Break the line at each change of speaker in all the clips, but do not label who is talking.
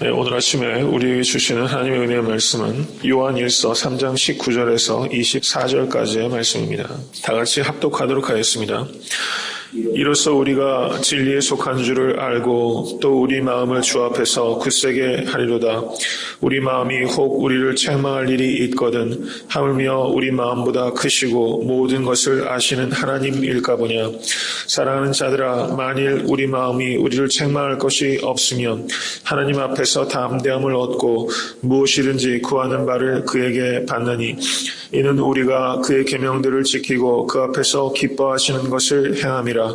네, 오늘 아침에 우리에게 주시는 하나님의 은혜의 말씀은 요한일서 3장 19절에서 24절까지의 말씀입니다. 다 같이 합독하도록 하겠습니다. 이로써 우리가 진리에 속한 줄을 알고 또 우리 마음을 주 앞에서 굳세게 하리로다. 우리 마음이 혹 우리를 책망할 일이 있거든 하물며 우리 마음보다 크시고 모든 것을 아시는 하나님일까 보냐. 사랑하는 자들아, 만일 우리 마음이 우리를 책망할 것이 없으면 하나님 앞에서 담대함을 얻고 무엇이든지 구하는 바를 그에게 받느니 이는 우리가 그의 계명들을 지키고 그 앞에서 기뻐하시는 것을 행함이라.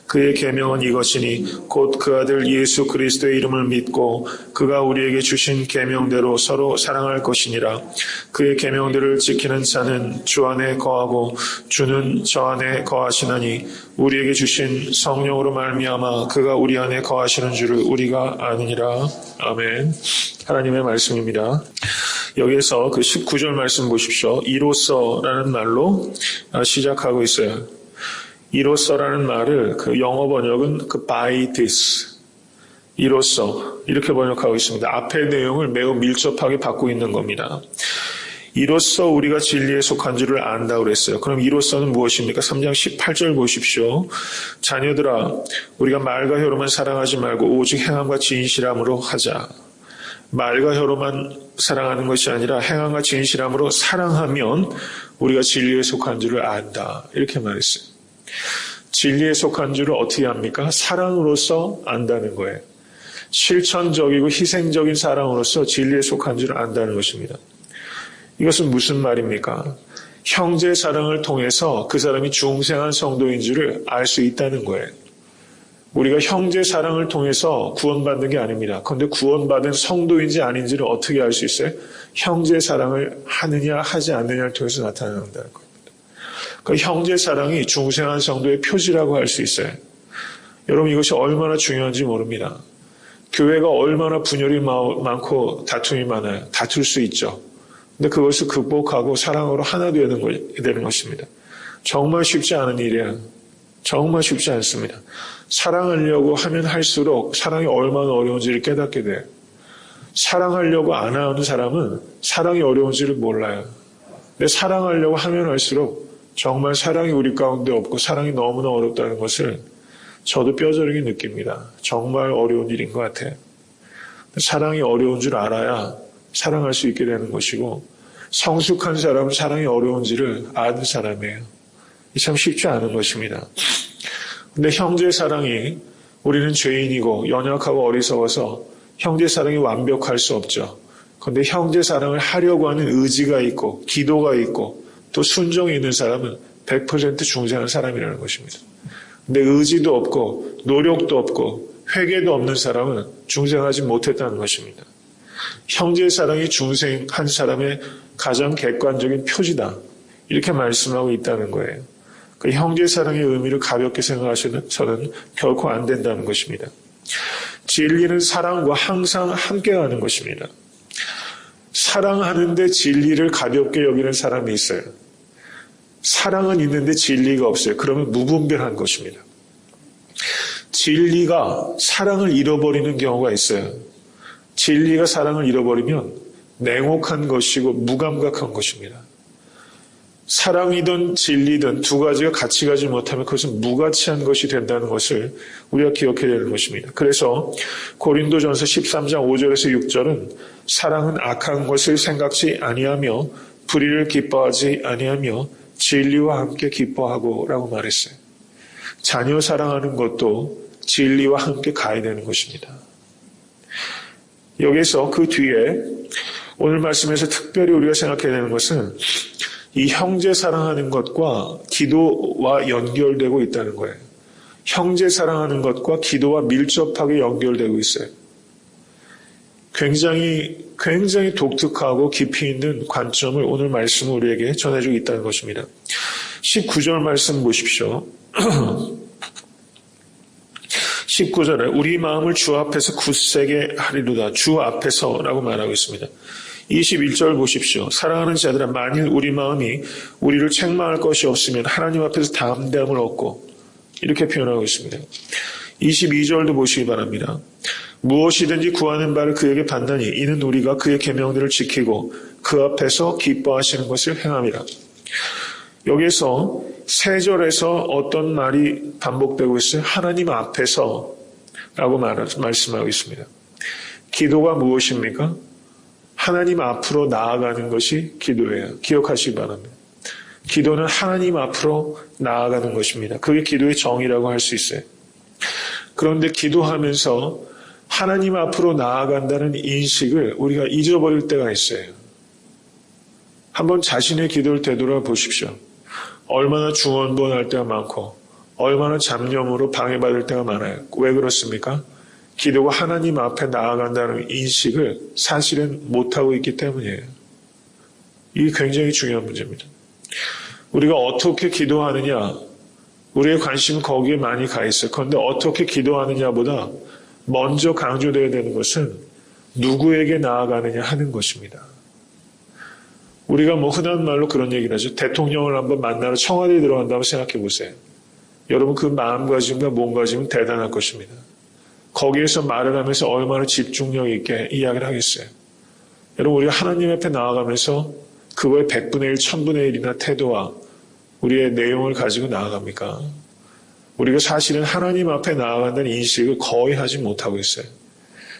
그의 계명은 이것이니 곧 그 아들 예수 그리스도의 이름을 믿고 그가 우리에게 주신 계명대로 서로 사랑할 것이니라. 그의 계명들을 지키는 자는 주 안에 거하고 주는 저 안에 거하시나니 우리에게 주신 성령으로 말미암아 그가 우리 안에 거하시는 줄을 우리가 아느니라. 아멘. 하나님의 말씀입니다. 여기에서 그 19절 말씀 보십시오. 이로써라는 말로 시작하고 있어요. 이로써라는 말을 그 영어 번역은 그 by this, 이로써 이렇게 번역하고 있습니다. 앞의 내용을 매우 밀접하게 받고 있는 겁니다. 이로써 우리가 진리에 속한 줄을 안다고 그랬어요. 그럼 이로써는 무엇입니까? 3장 18절 보십시오. 자녀들아, 우리가 말과 혀로만 사랑하지 말고 오직 행함과 진실함으로 하자. 말과 혀로만 사랑하는 것이 아니라 행함과 진실함으로 사랑하면 우리가 진리에 속한 줄을 안다. 이렇게 말했어요. 진리에 속한 줄을 어떻게 합니까? 사랑으로서 안다는 거예요. 실천적이고 희생적인 사랑으로서 진리에 속한 줄을 안다는 것입니다. 이것은 무슨 말입니까? 형제 사랑을 통해서 그 사람이 중생한 성도인 줄을 알 수 있다는 거예요. 우리가 형제 사랑을 통해서 구원받는 게 아닙니다. 그런데 구원받은 성도인지 아닌지를 어떻게 알 수 있어요? 형제 사랑을 하느냐 하지 않느냐를 통해서 나타난다는 겁니다. 그 형제 사랑이 중생한 성도의 표지라고 할 수 있어요. 여러분, 이것이 얼마나 중요한지 모릅니다. 교회가 얼마나 분열이 많고 다툼이 많아요. 다툴 수 있죠. 근데 그것을 극복하고 사랑으로 하나 되는 것입니다. 정말 쉽지 않은 일이에요. 정말 쉽지 않습니다. 사랑하려고 하면 할수록 사랑이 얼마나 어려운지를 깨닫게 돼요. 사랑하려고 안 하는 사람은 사랑이 어려운지를 몰라요. 근데 사랑하려고 하면 할수록 정말 사랑이 우리 가운데 없고 사랑이 너무나 어렵다는 것을 저도 뼈저리게 느낍니다. 정말 어려운 일인 것 같아요. 사랑이 어려운 줄 알아야 사랑할 수 있게 되는 것이고, 성숙한 사람은 사랑이 어려운지를 아는 사람이에요. 이 참 쉽지 않은 것입니다. 근데 형제 사랑이, 우리는 죄인이고 연약하고 어리석어서 형제 사랑이 완벽할 수 없죠. 그런데 형제 사랑을 하려고 하는 의지가 있고 기도가 있고 또 순종이 있는 사람은 100% 중생한 사람이라는 것입니다. 근데 의지도 없고 노력도 없고 회개도 없는 사람은 중생하지 못했다는 것입니다. 형제 사랑이 중생한 사람의 가장 객관적인 표지다. 이렇게 말씀하고 있다는 거예요. 그 형제 사랑의 의미를 가볍게 생각하셔서는 결코 안 된다는 것입니다. 진리는 사랑과 항상 함께하는 것입니다. 사랑하는데 진리를 가볍게 여기는 사람이 있어요. 사랑은 있는데 진리가 없어요. 그러면 무분별한 것입니다. 진리가 사랑을 잃어버리는 경우가 있어요. 진리가 사랑을 잃어버리면 냉혹한 것이고 무감각한 것입니다. 사랑이든 진리든 두 가지가 같이 가지 못하면 그것은 무가치한 것이 된다는 것을 우리가 기억해야 되는 것입니다. 그래서 고린도전서 13장 5절에서 6절은 사랑은 악한 것을 생각지 아니하며 불의를 기뻐하지 아니하며 진리와 함께 기뻐하고 라고 말했어요. 자녀 사랑하는 것도 진리와 함께 가야 되는 것입니다. 여기서 그 뒤에 오늘 말씀에서 특별히 우리가 생각해야 되는 것은 이 형제 사랑하는 것과 기도와 연결되고 있다는 거예요. 형제 사랑하는 것과 기도와 밀접하게 연결되고 있어요. 굉장히 독특하고 깊이 있는 관점을 오늘 말씀은 우리에게 전해주고 있다는 것입니다. 19절 말씀 보십시오. 19절에 우리 마음을 주 앞에서 굳세게 하리로다. 주 앞에서라고 말하고 있습니다. 21절 보십시오. 사랑하는 자들아, 만일 우리 마음이 우리를 책망할 것이 없으면 하나님 앞에서 담대함을 얻고, 이렇게 표현하고 있습니다. 22절도 보시기 바랍니다. 무엇이든지 구하는 바를 그에게 받나니 이는 우리가 그의 계명들을 지키고 그 앞에서 기뻐하시는 것을 행함이라. 여기에서 3절에서 어떤 말이 반복되고 있어요? 하나님 앞에서 라고 말씀하고 있습니다. 기도가 무엇입니까? 하나님 앞으로 나아가는 것이 기도예요. 기억하시기 바랍니다. 기도는 하나님 앞으로 나아가는 것입니다. 그게 기도의 정의라고 할 수 있어요. 그런데 기도하면서 하나님 앞으로 나아간다는 인식을 우리가 잊어버릴 때가 있어요. 한번 자신의 기도를 되돌아보십시오. 얼마나 중언부언할 때가 많고 얼마나 잡념으로 방해받을 때가 많아요. 왜 그렇습니까? 기도가 하나님 앞에 나아간다는 인식을 사실은 못하고 있기 때문이에요. 이게 굉장히 중요한 문제입니다. 우리가 어떻게 기도하느냐, 우리의 관심은 거기에 많이 가 있어요. 그런데 어떻게 기도하느냐보다 먼저 강조되어야 되는 것은 누구에게 나아가느냐 하는 것입니다. 우리가 흔한 말로 그런 얘기를 하죠. 대통령을 한번 만나러 청와대에 들어간다고 생각해 보세요. 여러분 그 마음가짐과 몸가짐은 대단할 것입니다. 거기에서 말을 하면서 얼마나 집중력 있게 이야기를 하겠어요. 여러분 우리가 하나님 앞에 나아가면서 그거의 100분의 1, 1000분의 1이나 태도와 우리의 내용을 가지고 나아갑니까? 우리가 사실은 하나님 앞에 나아간다는 인식을 거의 하지 못하고 있어요.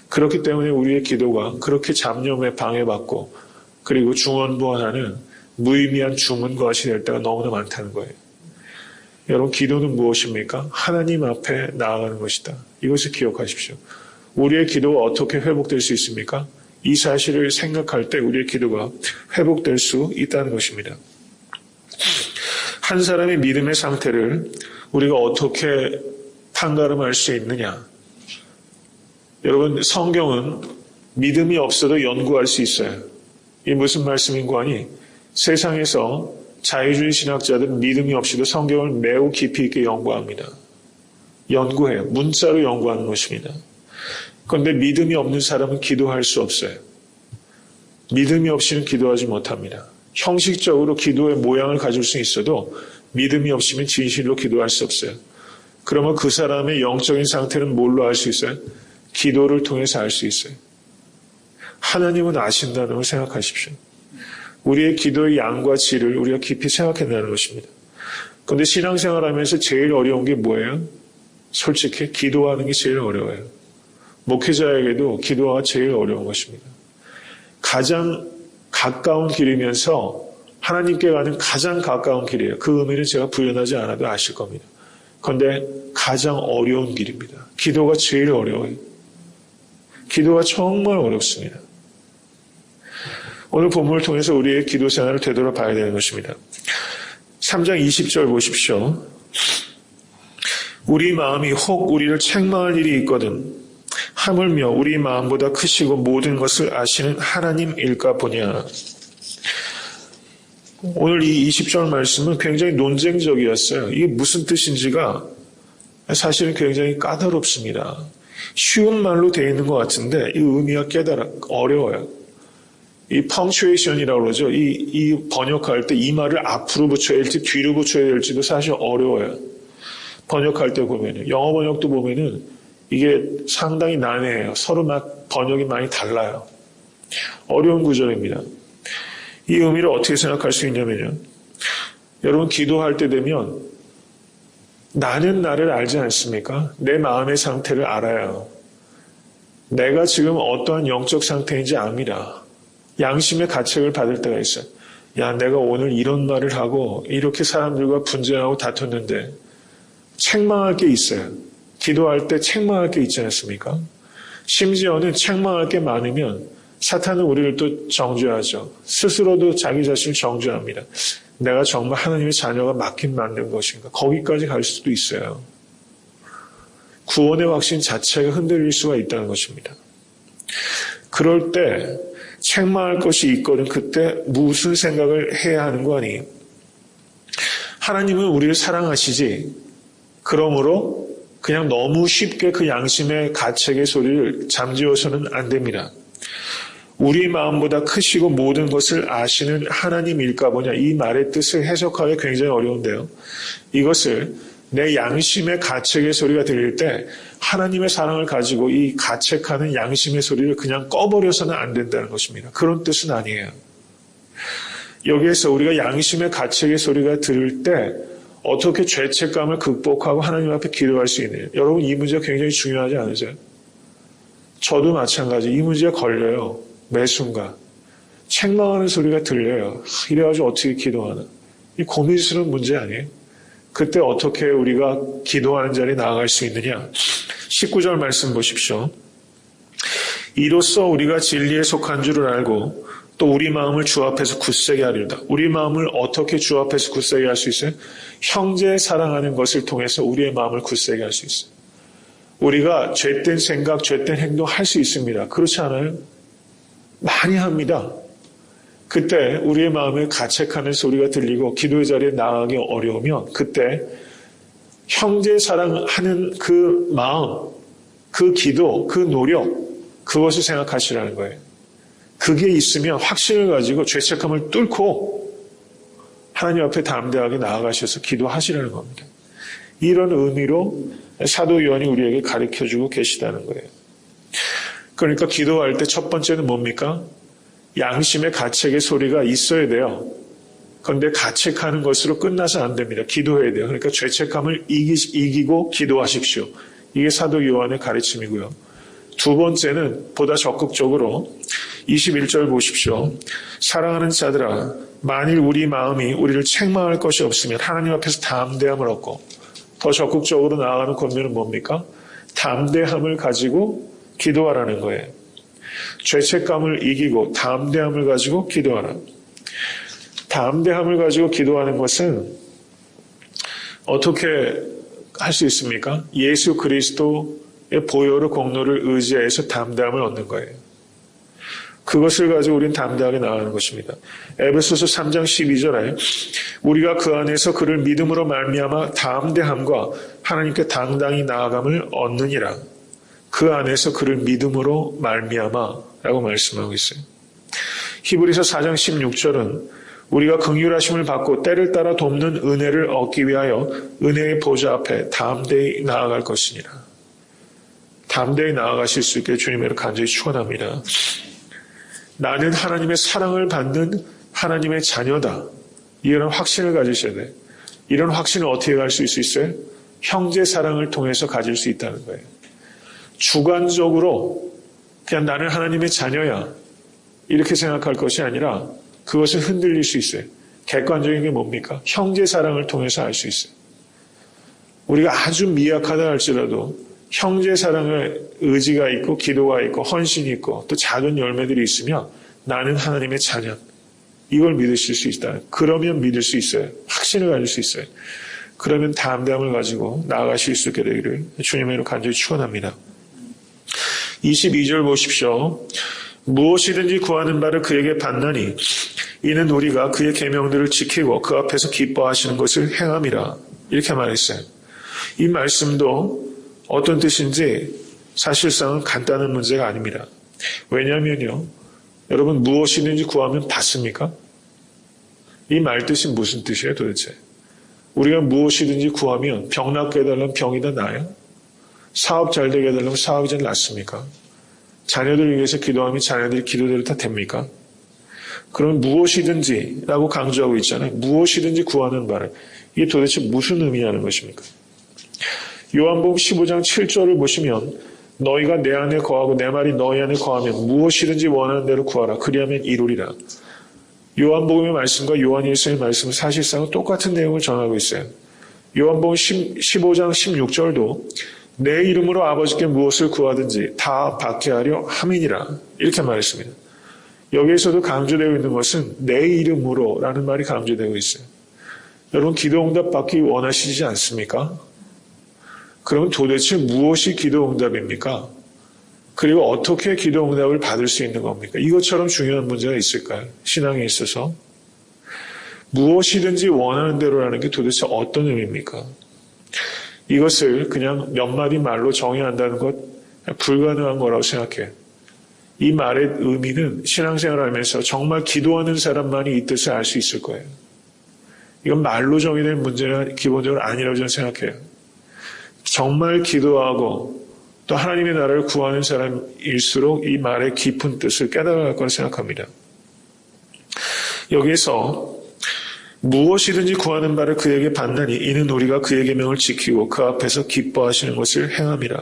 그렇기 때문에 우리의 기도가 그렇게 잡념에 방해받고 그리고 중언부언하는 무의미한 주문것이 될 때가 너무나 많다는 거예요. 여러분 기도는 무엇입니까? 하나님 앞에 나아가는 것이다. 이것을 기억하십시오. 우리의 기도가 어떻게 회복될 수 있습니까? 이 사실을 생각할 때 우리의 기도가 회복될 수 있다는 것입니다. 한 사람의 믿음의 상태를 우리가 어떻게 판가름할 수 있느냐? 여러분 성경은 믿음이 없어도 연구할 수 있어요. 이 무슨 말씀인고 하니 세상에서 자유주의 신학자들은 믿음이 없이도 성경을 매우 깊이 있게 연구합니다. 연구해요. 문자로 연구하는 것입니다. 그런데 믿음이 없는 사람은 기도할 수 없어요. 믿음이 없이는 기도하지 못합니다. 형식적으로 기도의 모양을 가질 수 있어도 믿음이 없으면 진실로 기도할 수 없어요. 그러면 그 사람의 영적인 상태는 뭘로 알 수 있어요? 기도를 통해서 알 수 있어요. 하나님은 아신다는 걸 생각하십시오. 우리의 기도의 양과 질을 우리가 깊이 생각한다는 것입니다. 그런데 신앙생활하면서 제일 어려운 게 뭐예요? 솔직히 기도하는 게 제일 어려워요. 목회자에게도 기도가 제일 어려운 것입니다. 가장 가까운 길이면서 하나님께 가는 가장 가까운 길이에요. 그 의미는 제가 부연하지 않아도 아실 겁니다. 그런데 가장 어려운 길입니다. 기도가 제일 어려워요. 기도가 정말 어렵습니다. 오늘 본문을 통해서 우리의 기도 생활을 되돌아봐야 되는 것입니다. 3장 20절 보십시오. 우리 마음이 혹 우리를 책망할 일이 있거든 하물며 우리 마음보다 크시고 모든 것을 아시는 하나님일까 보냐. 오늘 이 20절 말씀은 굉장히 논쟁적이었어요. 이게 무슨 뜻인지가 사실은 굉장히 까다롭습니다. 쉬운 말로 되어 있는 것 같은데 이 의미가 어려워요. 이 펑츄에이션이라고 그러죠. 이 번역할 때 이 말을 앞으로 붙여야 할지 뒤로 붙여야 될지도 사실 어려워요. 번역할 때 보면은 영어 번역도 보면은 이게 상당히 난해해요. 서로 막 번역이 많이 달라요. 어려운 구절입니다. 이 의미를 어떻게 생각할 수 있냐면요. 여러분 기도할 때 되면 나는 나를 알지 않습니까? 내 마음의 상태를 알아요. 내가 지금 어떠한 영적 상태인지 압니다. 양심의 가책을 받을 때가 있어요. 야, 내가 오늘 이런 말을 하고 이렇게 사람들과 분쟁하고 다퉜는데 책망할 게 있어요. 기도할 때 책망할 게 있지 않습니까? 심지어는 책망할 게 많으면 사탄은 우리를 또 정죄하죠. 스스로도 자기 자신을 정죄합니다. 내가 정말 하나님의 자녀가 맞긴 맞는 것인가? 거기까지 갈 수도 있어요. 구원의 확신 자체가 흔들릴 수가 있다는 것입니다. 그럴 때 책망할 것이 있거든 그때 무슨 생각을 해야 하는 거 아니에요? 하나님은 우리를 사랑하시지 그러므로 그냥 너무 쉽게 그 양심의 가책의 소리를 잠재워서는 안 됩니다. 우리 마음보다 크시고 모든 것을 아시는 하나님일까 보냐. 이 말의 뜻을 해석하기 굉장히 어려운데요. 이것을 내 양심의 가책의 소리가 들릴 때 하나님의 사랑을 가지고 이 가책하는 양심의 소리를 그냥 꺼버려서는 안 된다는 것입니다. 그런 뜻은 아니에요. 여기에서 우리가 양심의 가책의 소리가 들을 때 어떻게 죄책감을 극복하고 하나님 앞에 기도할 수 있느냐. 여러분, 이 문제가 굉장히 중요하지 않으세요? 저도 마찬가지. 이 문제가 걸려요. 매 순간. 책망하는 소리가 들려요. 이래가지고 어떻게 기도하나. 이 고민스러운 문제 아니에요? 그때 어떻게 우리가 기도하는 자리에 나아갈 수 있느냐. 19절 말씀 보십시오. 이로써 우리가 진리에 속한 줄을 알고 또 우리 마음을 주 앞에서 굳세게 하리로다. 우리 마음을 어떻게 주 앞에서 굳세게 할 수 있어요? 형제 사랑하는 것을 통해서 우리의 마음을 굳세게 할 수 있어요. 우리가 죄된 생각, 죄된 행동 할 수 있습니다. 그렇지 않아요? 많이 합니다. 그때 우리의 마음에 가책하는 소리가 들리고 기도의 자리에 나아가기 어려우면 그때 형제 사랑하는 그 마음, 그 기도, 그 노력, 그것을 생각하시라는 거예요. 그게 있으면 확신을 가지고 죄책감을 뚫고 하나님 앞에 담대하게 나아가셔서 기도하시라는 겁니다. 이런 의미로 사도 요한이 우리에게 가르쳐주고 계시다는 거예요. 그러니까 기도할 때 첫 번째는 뭡니까? 양심의 가책의 소리가 있어야 돼요. 그런데 가책하는 것으로 끝나서 안 됩니다. 기도해야 돼요. 그러니까 죄책감을 이기고 기도하십시오. 이게 사도 요한의 가르침이고요. 두 번째는 보다 적극적으로 21절 보십시오. 사랑하는 자들아, 만일 우리 마음이 우리를 책망할 것이 없으면 하나님 앞에서 담대함을 얻고, 더 적극적으로 나아가는 권면은 뭡니까? 담대함을 가지고 기도하라는 거예요. 죄책감을 이기고 담대함을 가지고 기도하라. 담대함을 가지고 기도하는 것은 어떻게 할 수 있습니까? 예수 그리스도의 보혈의 공로를 의지해서 담대함을 얻는 거예요. 그것을 가지고 우리는 담대하게 나아가는 것입니다. 에베소서 3장 12절에 우리가 그 안에서 그를 믿음으로 말미암아 담대함과 하나님께 당당히 나아감을 얻느니라. 그 안에서 그를 믿음으로 말미암아라고 말씀하고 있어요. 히브리서 4장 16절은 우리가 긍휼하심을 받고 때를 따라 돕는 은혜를 얻기 위하여 은혜의 보좌 앞에 담대히 나아갈 것이니라. 담대히 나아가실 수 있게 주님을 간절히 축원합니다. 나는 하나님의 사랑을 받는 하나님의 자녀다. 이런 확신을 가지셔야 돼요. 이런 확신을 어떻게 가질 수 있어요? 형제 사랑을 통해서 가질 수 있다는 거예요. 주관적으로 그냥 나는 하나님의 자녀야 이렇게 생각할 것이 아니라 그것은 흔들릴 수 있어요. 객관적인 게 뭡니까? 형제 사랑을 통해서 알 수 있어요. 우리가 아주 미약하다 할지라도 형제 사랑의 의지가 있고 기도가 있고 헌신이 있고 또 작은 열매들이 있으면 나는 하나님의 자녀. 이걸 믿으실 수 있다. 그러면 믿을 수 있어요. 확신을 가질 수 있어요. 그러면 담대함을 가지고 나아가실 수 있게 되기를 주님의 이름으로 간절히 축원합니다. 22절 보십시오. 무엇이든지 구하는 바를 그에게 받나니 이는 우리가 그의 계명들을 지키고 그 앞에서 기뻐하시는 것을 행함이라. 이렇게 말했어요. 이 말씀도 어떤 뜻인지 사실상은 간단한 문제가 아닙니다. 왜냐하면요. 여러분 무엇이든지 구하면 받습니까? 이 말뜻이 무슨 뜻이에요 도대체? 우리가 무엇이든지 구하면 병 낫게 해달라면 병이 더 나아요? 사업 잘 되게 해달라면 사업이 잘 낫습니까? 자녀들을 위해서 기도하면 자녀들이 기도대로 다 됩니까? 그럼 무엇이든지라고 강조하고 있잖아요. 무엇이든지 구하는 바를. 이게 도대체 무슨 의미냐는 것입니까? 요한복음 15장 7절을 보시면 너희가 내 안에 거하고 내 말이 너희 안에 거하면 무엇이든지 원하는 대로 구하라. 그리하면 이루리라. 요한복음의 말씀과 요한일서의 말씀은 사실상 똑같은 내용을 전하고 있어요. 요한복음 15장 16절도 내 이름으로 아버지께 무엇을 구하든지 다 받게 하려 함이니라. 이렇게 말했습니다. 여기에서도 강조되어 있는 것은 내 이름으로라는 말이 강조되고 있어요. 여러분 기도응답 받기 원하시지 않습니까? 그럼 도대체 무엇이 기도응답입니까? 그리고 어떻게 기도응답을 받을 수 있는 겁니까? 이것처럼 중요한 문제가 있을까요? 신앙에 있어서. 무엇이든지 원하는 대로라는 게 도대체 어떤 의미입니까? 이것을 그냥 몇 마디 말로 정의한다는 것 불가능한 거라고 생각해요. 이 말의 의미는 신앙생활을 하면서 정말 기도하는 사람만이 이 뜻을 알 수 있을 거예요. 이건 말로 정의된 문제는 기본적으로 아니라고 저는 생각해요. 정말 기도하고 또 하나님의 나라를 구하는 사람일수록 이 말의 깊은 뜻을 깨달아갈 거라 생각합니다. 여기에서 무엇이든지 구하는 바를 그에게 받나니 이는 우리가 그의 계명을 지키고 그 앞에서 기뻐하시는 것을 행함이라.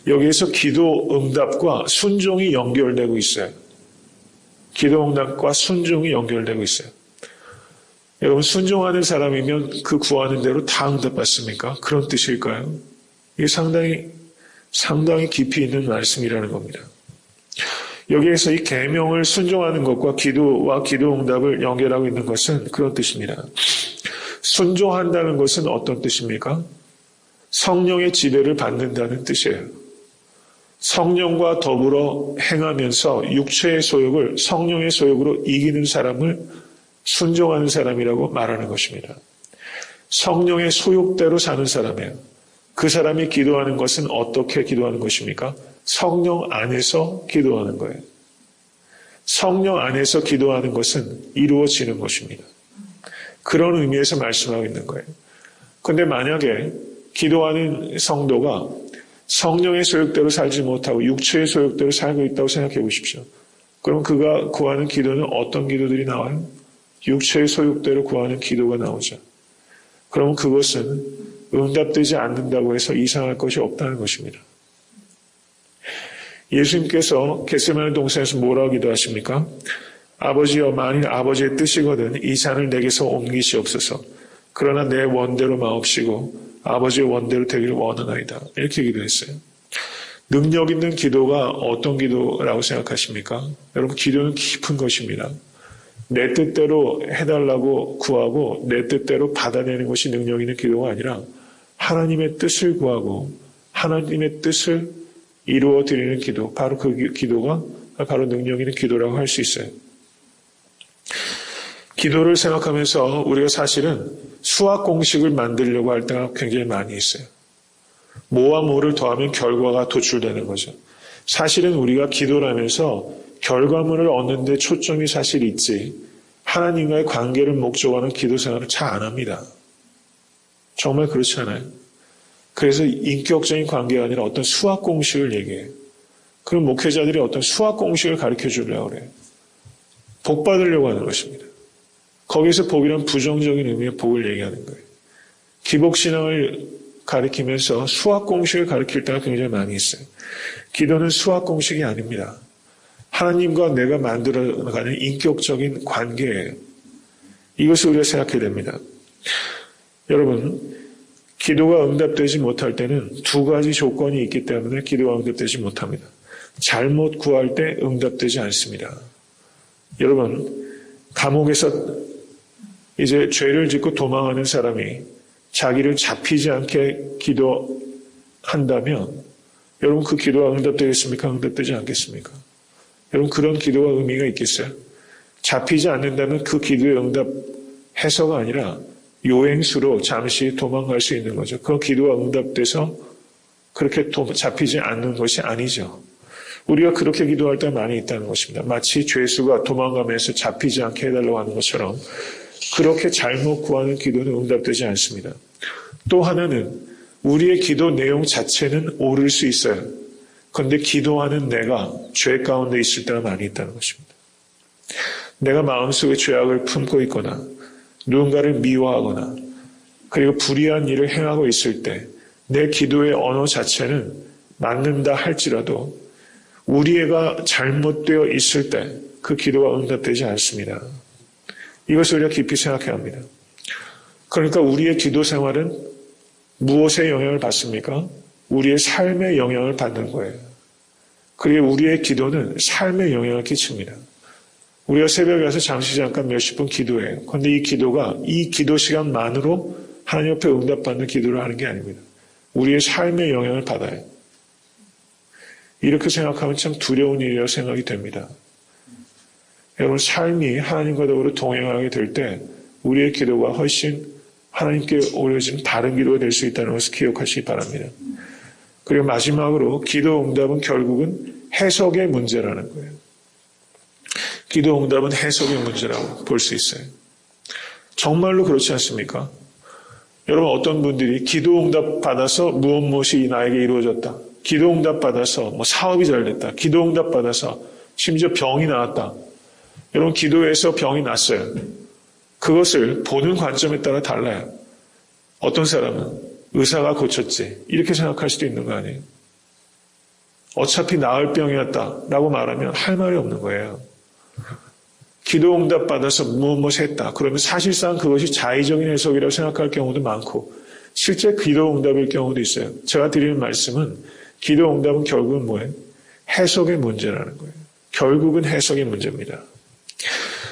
여기에서 기도 응답과 순종이 연결되고 있어요. 기도 응답과 순종이 연결되고 있어요. 여러분, 순종하는 사람이면 그 구하는 대로 다 응답받습니까? 그런 뜻일까요? 이게 상당히 깊이 있는 말씀이라는 겁니다. 여기에서 이 계명을 순종하는 것과 기도와 기도 응답을 연결하고 있는 것은 그런 뜻입니다. 순종한다는 것은 어떤 뜻입니까? 성령의 지배를 받는다는 뜻이에요. 성령과 더불어 행하면서 육체의 소욕을 성령의 소욕으로 이기는 사람을 순종하는 사람이라고 말하는 것입니다. 성령의 소욕대로 사는 사람이에요. 그 사람이 기도하는 것은 어떻게 기도하는 것입니까? 성령 안에서 기도하는 거예요. 성령 안에서 기도하는 것은 이루어지는 것입니다. 그런 의미에서 말씀하고 있는 거예요. 그런데 만약에 기도하는 성도가 성령의 소욕대로 살지 못하고 육체의 소욕대로 살고 있다고 생각해 보십시오. 그럼 그가 구하는 기도는 어떤 기도들이 나와요? 육체의 소욕대로 구하는 기도가 나오죠. 그러면 그것은 응답되지 않는다고 해서 이상할 것이 없다는 것입니다. 예수님께서 겟세마네 동산에서 뭐라고 기도하십니까? 아버지여, 만일 아버지의 뜻이거든 이 잔을 내게서 옮기시옵소서. 그러나 내 원대로 마옵시고 아버지의 원대로 되기를 원하나이다. 이렇게 기도했어요. 능력 있는 기도가 어떤 기도라고 생각하십니까? 여러분, 기도는 깊은 것입니다. 내 뜻대로 해달라고 구하고 내 뜻대로 받아내는 것이 능력 있는 기도가 아니라 하나님의 뜻을 구하고 하나님의 뜻을 이루어 드리는 기도, 바로 그 기도가 바로 능력 있는 기도라고 할 수 있어요. 기도를 생각하면서 우리가 사실은 수학 공식을 만들려고 할 때가 굉장히 많이 있어요. 뭐와 뭐를 더하면 결과가 도출되는 거죠. 사실은 우리가 기도를 하면서 결과물을 얻는 데 초점이 사실 있지 하나님과의 관계를 목적으로 하는 기도 생활을 잘 안 합니다. 정말 그렇지 않아요? 그래서 인격적인 관계가 아니라 어떤 수학 공식을 얘기해요. 그럼 목회자들이 어떤 수학 공식을 가르쳐 주려고 그래요. 복 받으려고 하는 것입니다. 거기서 복이란 부정적인 의미의 복을 얘기하는 거예요. 기복신앙을 가르치면서 수학 공식을 가르칠 때가 굉장히 많이 있어요. 기도는 수학 공식이 아닙니다. 하나님과 내가 만들어가는 인격적인 관계예요. 이것을 우리가 생각해야 됩니다. 여러분, 기도가 응답되지 못할 때는 두 가지 조건이 있기 때문에 기도가 응답되지 못합니다. 잘못 구할 때 응답되지 않습니다. 여러분, 감옥에서 이제 죄를 짓고 도망하는 사람이 자기를 잡히지 않게 기도한다면 여러분, 그 기도가 응답되겠습니까? 응답되지 않겠습니까? 여러분, 그런 기도가 의미가 있겠어요? 잡히지 않는다면 그 기도의 응답 해서가 아니라 요행수로 잠시 도망갈 수 있는 거죠. 그 기도가 응답돼서 그렇게 잡히지 않는 것이 아니죠. 우리가 그렇게 기도할 때 많이 있다는 것입니다. 마치 죄수가 도망가면서 잡히지 않게 해달라고 하는 것처럼 그렇게 잘못 구하는 기도는 응답되지 않습니다. 또 하나는 우리의 기도 내용 자체는 옳을 수 있어요. 그런데 기도하는 내가 죄 가운데 있을 때가 많이 있다는 것입니다. 내가 마음속에 죄악을 품고 있거나 누군가를 미워하거나 그리고 불의한 일을 행하고 있을 때 내 기도의 언어 자체는 맞는다 할지라도 우리 애가 잘못되어 있을 때 그 기도가 응답되지 않습니다. 이것을 우리가 깊이 생각해야 합니다. 그러니까 우리의 기도 생활은 무엇에 영향을 받습니까? 우리의 삶에 영향을 받는 거예요. 그리고 우리의 기도는 삶에 영향을 끼칩니다. 우리가 새벽에 와서 잠시 잠깐 몇십 분 기도해요. 그런데 이 기도가 이 기도 시간만으로 하나님 옆에 응답받는 기도를 하는 게 아닙니다. 우리의 삶에 영향을 받아요. 이렇게 생각하면 참 두려운 일이라고 생각이 됩니다. 여러분, 삶이 하나님과 더불어 동행하게 될 때 우리의 기도가 훨씬 하나님께 오려진 다른 기도가 될 수 있다는 것을 기억하시기 바랍니다. 그리고 마지막으로 기도 응답은 결국은 해석의 문제라는 거예요. 기도 응답은 해석의 문제라고 볼 수 있어요. 정말로 그렇지 않습니까? 여러분, 어떤 분들이 기도응답 받아서 무엇이 나에게 이루어졌다. 기도응답 받아서 사업이 잘 됐다. 기도응답 받아서 심지어 병이 나았다. 여러분, 기도해서 병이 났어요. 그것을 보는 관점에 따라 달라요. 어떤 사람은 의사가 고쳤지 이렇게 생각할 수도 있는 거 아니에요. 어차피 나을 병이었다라고 말하면 할 말이 없는 거예요. 기도응답 받아서 무엇 했다. 그러면 사실상 그것이 자의적인 해석이라고 생각할 경우도 많고 실제 기도응답일 경우도 있어요. 제가 드리는 말씀은 기도응답은 결국은 뭐예요? 해석의 문제라는 거예요. 결국은 해석의 문제입니다.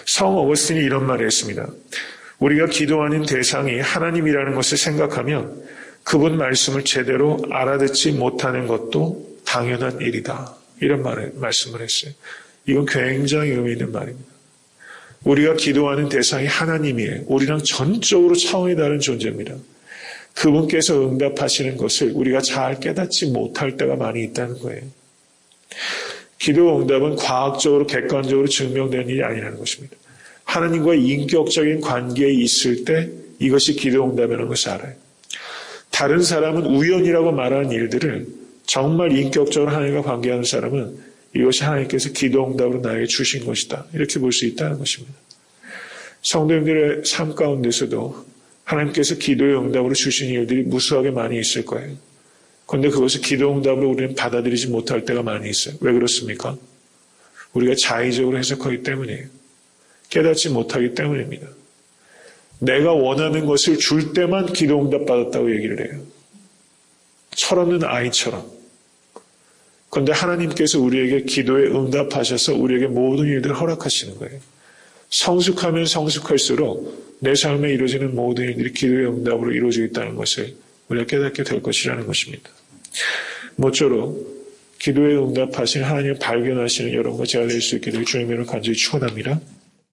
성 어거스틴이 이런 말을 했습니다. 우리가 기도하는 대상이 하나님이라는 것을 생각하면 그분 말씀을 제대로 알아듣지 못하는 것도 당연한 일이다. 이런 말씀을 했어요. 이건 굉장히 의미 있는 말입니다. 우리가 기도하는 대상이 하나님이에요. 우리랑 전적으로 차원이 다른 존재입니다. 그분께서 응답하시는 것을 우리가 잘 깨닫지 못할 때가 많이 있다는 거예요. 기도 응답은 과학적으로 객관적으로 증명되는 일이 아니라는 것입니다. 하나님과의 인격적인 관계에 있을 때 이것이 기도 응답이라는 것을 알아요. 다른 사람은 우연이라고 말하는 일들을 정말 인격적으로 하나님과 관계하는 사람은 이것이 하나님께서 기도 응답으로 나에게 주신 것이다. 이렇게 볼 수 있다는 것입니다. 성도님들의 삶 가운데서도 하나님께서 기도의 응답으로 주신 일들이 무수하게 많이 있을 거예요. 그런데 그것을 기도 응답으로 우리는 받아들이지 못할 때가 많이 있어요. 왜 그렇습니까? 우리가 자의적으로 해석하기 때문이에요. 깨닫지 못하기 때문입니다. 내가 원하는 것을 줄 때만 기도 응답 받았다고 얘기를 해요. 철없는 아이처럼. 그런데 하나님께서 우리에게 기도에 응답하셔서 우리에게 모든 일들을 허락하시는 거예요. 성숙하면 성숙할수록 내 삶에 이루어지는 모든 일들이 기도의 응답으로 이루어지겠다는 것을 우리가 깨닫게 될 것이라는 것입니다. 모쪼록 기도에 응답하신 하나님을 발견하시는 여러분과 제가 될 수 있게 될 주님의 이름으로 간절히 축원합니다.